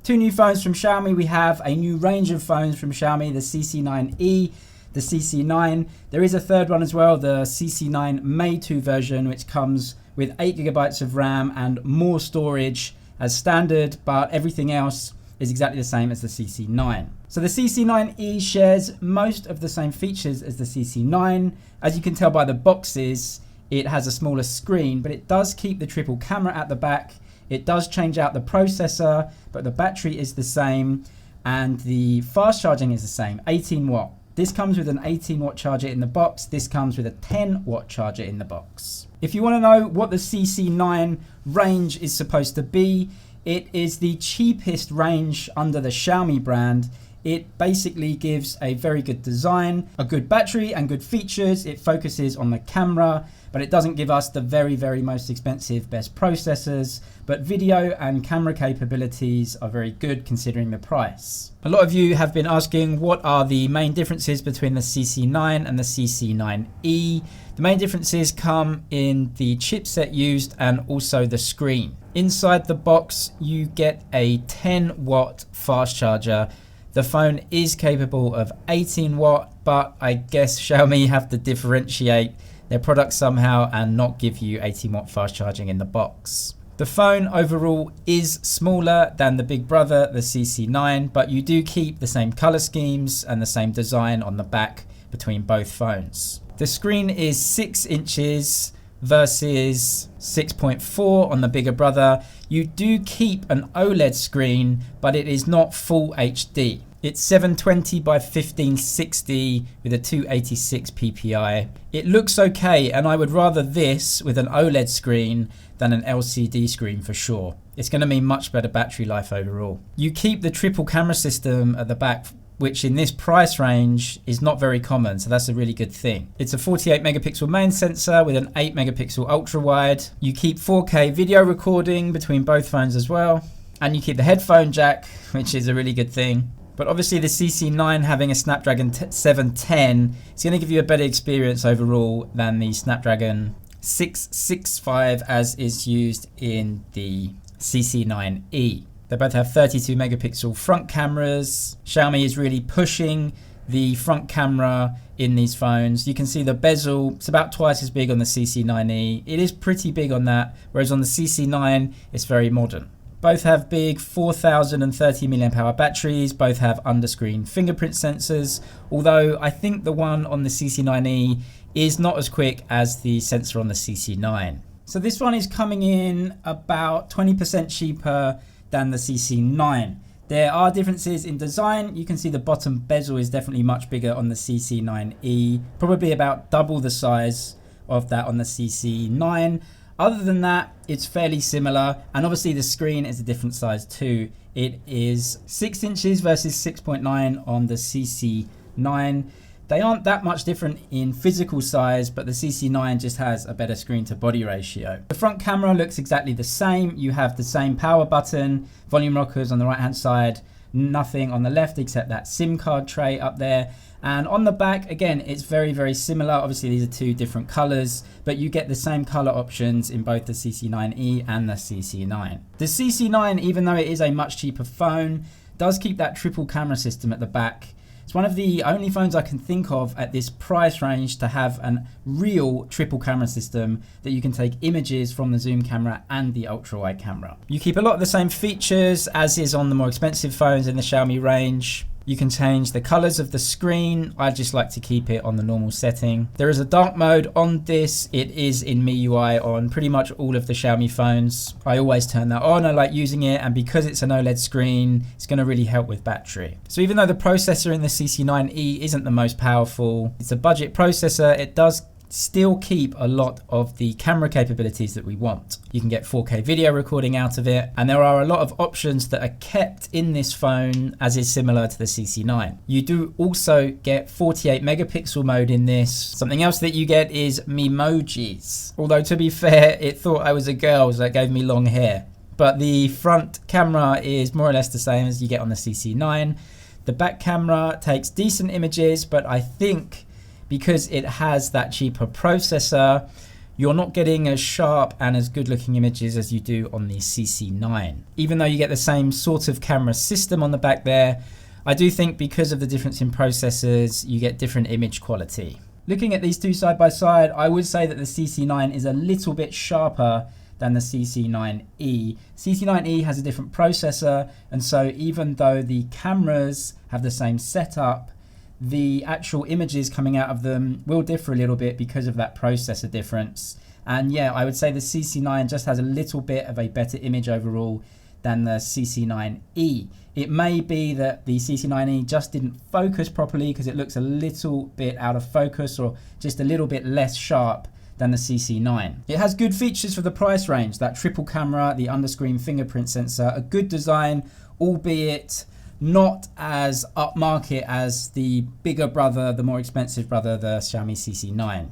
Two new phones from Xiaomi. We have a new range of phones from Xiaomi, the CC9e, the CC9. There is a third one as well, the CC9 Mate 2 version, which comes with 8GB of RAM and more storage as standard, but everything else is exactly the same as the CC9. So the CC9e shares most of the same features as the CC9. As you can tell by the boxes, it has a smaller screen, but it does keep the triple camera at the back. It does change out the processor, but the battery is the same and the fast charging is the same, 18 watt. This comes with an 18 watt charger in the box. This comes with a 10 watt charger in the box. If you want to know what the CC9 range is supposed to be, it is the cheapest range under the Xiaomi brand. It basically gives a very good design, a good battery and good features. It focuses on the camera, but it doesn't give us the very, very most expensive best processors, but video and camera capabilities are very good considering the price. A lot of you have been asking what are the main differences between the CC9 and the CC9e. The main differences come in the chipset used and also the screen. Inside the box, you get a 10 watt fast charger. The phone is capable of 18 watt, but I guess Xiaomi have to differentiate their products somehow and not give you 18 watt fast charging in the box. The phone overall is smaller than the big brother, the CC9, but you do keep the same color schemes and the same design on the back between both phones. The screen is 6 inches versus 6.4 on the bigger brother. You do keep an OLED screen, but it is not full HD. It's 720 by 1560 with a 286 ppi. It looks okay, and I would rather this with an OLED screen than an LCD screen for sure. It's going to mean much better battery life overall. You keep the triple camera system at the back, which in this price range is not very common, so that's a really good thing. It's a 48 megapixel main sensor with an 8 megapixel ultra wide. You keep 4K video recording between both phones as well, and you keep the headphone jack, which is a really good thing. But obviously the CC9 having a Snapdragon 710 is going to give you a better experience overall than the Snapdragon 665 as is used in the CC9e. They both have 32 megapixel front cameras. Xiaomi is really pushing the front camera in these phones. You can see the bezel, it's about twice as big on the CC9e. It is pretty big on that, whereas on the CC9 it's very modern. Both have big 4030 mAh batteries, both have under-screen fingerprint sensors, although I think the one on the CC9e is not as quick as the sensor on the CC9. So this one is coming in about 20% cheaper than the CC9. There are differences in design. You can see the bottom bezel is definitely much bigger on the CC9e, probably about double the size of that on the CC9. Other than that, it's fairly similar, and obviously the screen is a different size too. It is 6 inches versus 6.9 on the CC9. They aren't that much different in physical size, but the CC9 just has a better screen to body ratio. The front camera looks exactly the same. You have the same power button, volume rockers on the right hand side, nothing on the left except that SIM card tray up there. And on the back, again, it's very, very similar. Obviously, these are two different colors, but you get the same color options in both the CC9e and the CC9. The CC9, even though it is a much cheaper phone, does keep that triple camera system at the back. It's one of the only phones I can think of at this price range to have a real triple camera system that you can take images from the zoom camera and the ultra wide camera. You keep a lot of the same features as is on the more expensive phones in the Xiaomi range. You can change the colors of the screen. I just like to keep it on the normal setting. There is a dark mode on this. It is in MIUI on pretty much all of the Xiaomi phones. I always turn that on. I like using it, and because it's an OLED screen, it's going to really help with battery. So even though the processor in the CC9e isn't the most powerful, it's a budget processor, it does still keep a lot of the camera capabilities that we want. You can get 4K video recording out of it, and there are a lot of options that are kept in this phone as is similar to the CC9. You do also get 48 megapixel mode in this. Something else that you get is Memojis. Although to be fair, it thought I was a girl, so it gave me long hair. But the front camera is more or less the same as you get on the CC9. The back camera takes decent images, but I think because it has that cheaper processor, you're not getting as sharp and as good looking images as you do on the CC9. Even though you get the same sort of camera system on the back there, I do think because of the difference in processors, you get different image quality. Looking at these two side by side, I would say that the CC9 is a little bit sharper than the CC9e. CC9e has a different processor, and so even though the cameras have the same setup, the actual images coming out of them will differ a little bit because of that processor difference. And yeah, I would say the CC9 just has a little bit of a better image overall than the CC9e. It may be that the CC9e just didn't focus properly because it looks a little bit out of focus or just a little bit less sharp than the CC9. It has good features for the price range, that triple camera, the underscreen fingerprint sensor, a good design, albeit not as upmarket as the bigger brother, the more expensive brother, the Xiaomi CC9.